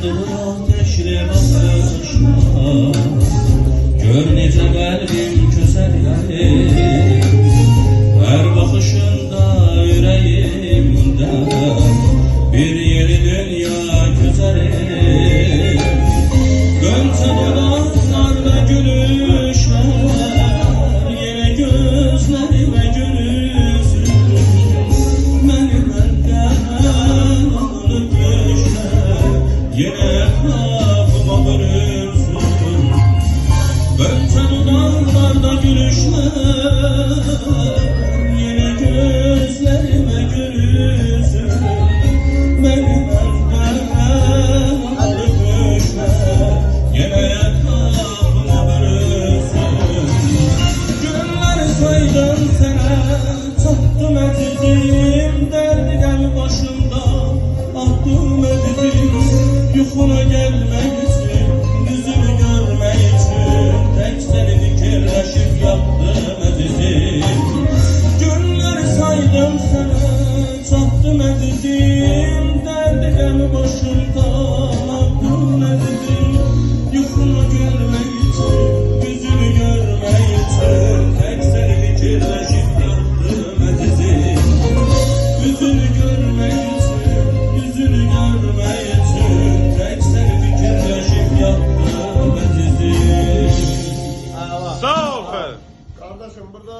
yandı ateşli bakışma. Gör necə qəlbim közəlir, hər baxışında ürəyimdə bir yeni dünya gözəlir. Qönçə dodaqlarla gülüşlər, yenə gözlərimə gülüsün. Məni məndən alıb düşlər, yenə qapıma vurursun. Qönçə dodaqlarla gülüşlər, yenə gözlərimə gülüsün. Məni məndən alıb düşlər, yenə qapıma vurursun. Günlər saydım sənə, çatdım əzizim, dərdi qəm başımda atdım əzizim. Yuxuna gəlmək üçün, yüzünü görmək üçün, tək səni fikirləşib yatdım əzizim. Günlər saydım sənə, çatdım əzizim, dərdi qəm başımda atdım əzizim. Yuxuna görmək üçün, yüzünü görmək üçün, tək səni fikirləşib yatdım əzizim. Yüzünü görmək üçün, yüzünü görmək üçün, tək səni fikirləşib yatdım əzizim. Sağ ol. Kardeşim burada